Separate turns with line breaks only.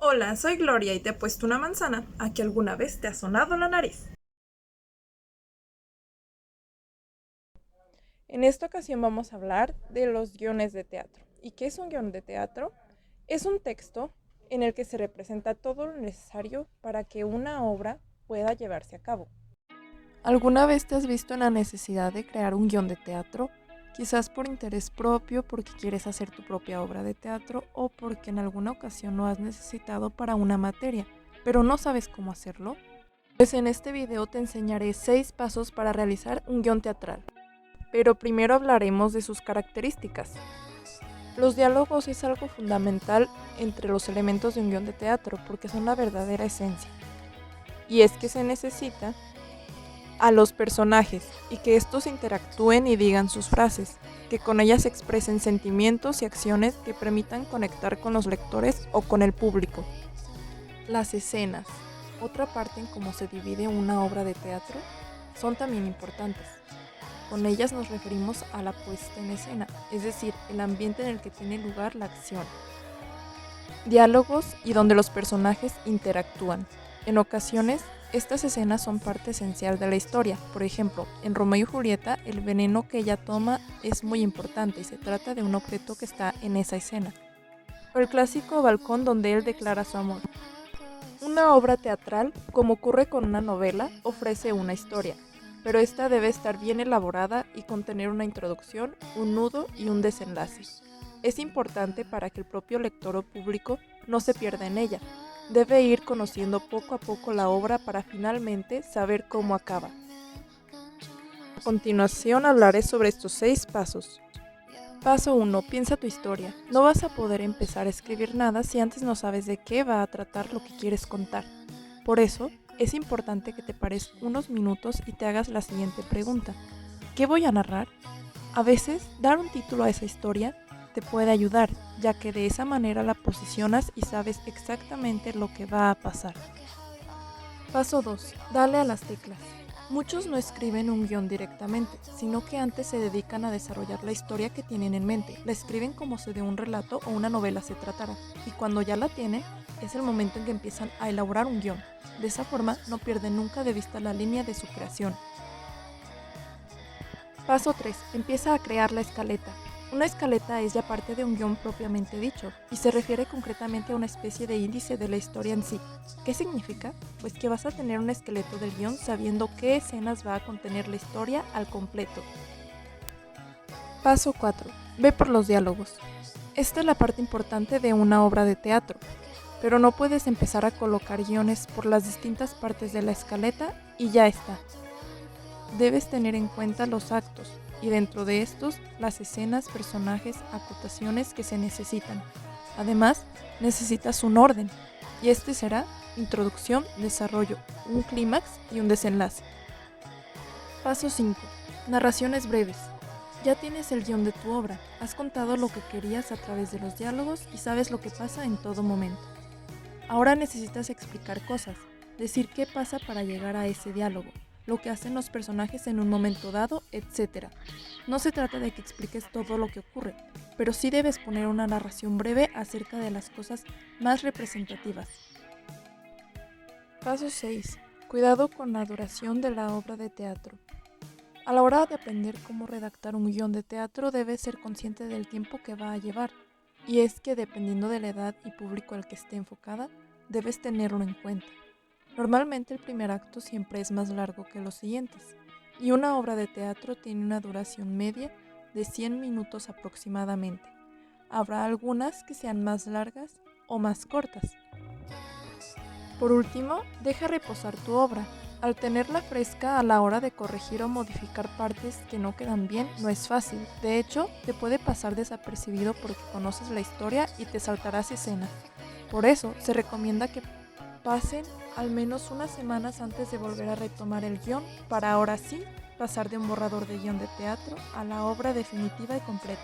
Hola, soy Gloria y te he puesto una manzana a que alguna vez te ha sonado la nariz. En esta ocasión vamos a hablar de los guiones de teatro. ¿Y qué es un guión de teatro? Es un texto en el que se representa todo lo necesario para que una obra pueda llevarse a cabo. ¿Alguna vez te has visto en la necesidad de crear un guión de teatro? Quizás por interés propio, porque quieres hacer tu propia obra de teatro o porque en alguna ocasión lo has necesitado para una materia, pero no sabes cómo hacerlo. Pues en este video te enseñaré 6 pasos para realizar un guión teatral. Pero primero hablaremos de sus características. Los diálogos es algo fundamental entre los elementos de un guión de teatro porque son la verdadera esencia. Y es que se necesita a los personajes y que estos interactúen y digan sus frases, que con ellas expresen sentimientos y acciones que permitan conectar con los lectores o con el público. Las escenas, otra parte en cómo se divide una obra de teatro, son también importantes. Con ellas nos referimos a la puesta en escena, es decir, el ambiente en el que tiene lugar la acción. Diálogos y donde los personajes interactúan. En ocasiones, estas escenas son parte esencial de la historia. Por ejemplo, en Romeo y Julieta, el veneno que ella toma es muy importante y se trata de un objeto que está en esa escena. O el clásico balcón donde él declara su amor. Una obra teatral, como ocurre con una novela, ofrece una historia, pero esta debe estar bien elaborada y contener una introducción, un nudo y un desenlace. Es importante para que el propio lector o público no se pierda en ella. Debe ir conociendo poco a poco la obra para finalmente saber cómo acaba. A continuación hablaré sobre estos 6 pasos. Paso 1. Piensa tu historia. No vas a poder empezar a escribir nada si antes no sabes de qué va a tratar lo que quieres contar. Por eso, es importante que te pares unos minutos y te hagas la siguiente pregunta. ¿Qué voy a narrar? A veces, dar un título a esa historia te puede ayudar, ya que de esa manera la posicionas y sabes exactamente lo que va a pasar. Paso 2. Dale a las teclas. Muchos no escriben un guión directamente, sino que antes se dedican a desarrollar la historia que tienen en mente. La escriben como si de un relato o una novela se tratara, y cuando ya la tienen, es el momento en que empiezan a elaborar un guión. De esa forma, no pierden nunca de vista la línea de su creación. Paso 3. Empieza a crear la escaleta. Una escaleta es ya parte de un guión propiamente dicho y se refiere concretamente a una especie de índice de la historia en sí. ¿Qué significa? Pues que vas a tener un esqueleto del guión sabiendo qué escenas va a contener la historia al completo. Paso 4. Ve por los diálogos. Esta es la parte importante de una obra de teatro, pero no puedes empezar a colocar guiones por las distintas partes de la escaleta y ya está. Debes tener en cuenta los actos y dentro de estos las escenas, personajes, acotaciones que se necesitan. Además, necesitas un orden y este será introducción, desarrollo, un clímax y un desenlace. Paso 5. Narraciones breves. Ya tienes el guión de tu obra, has contado lo que querías a través de los diálogos y sabes lo que pasa en todo momento. Ahora necesitas explicar cosas, decir qué pasa para llegar a ese diálogo, lo que hacen los personajes en un momento dado, etc. No se trata de que expliques todo lo que ocurre, pero sí debes poner una narración breve acerca de las cosas más representativas. Paso 6. Cuidado con la duración de la obra de teatro. A la hora de aprender cómo redactar un guión de teatro debes ser consciente del tiempo que va a llevar, y es que dependiendo de la edad y público al que esté enfocada, debes tenerlo en cuenta. Normalmente el primer acto siempre es más largo que los siguientes, y una obra de teatro tiene una duración media de 100 minutos aproximadamente. Habrá algunas que sean más largas o más cortas. Por último, deja reposar tu obra. Al tenerla fresca a la hora de corregir o modificar partes que no quedan bien, no es fácil. De hecho, te puede pasar desapercibido porque conoces la historia y te saltarás escenas. Por eso, se recomienda que pasen al menos unas semanas antes de volver a retomar el guión para ahora sí pasar de un borrador de guión de teatro a la obra definitiva y completa.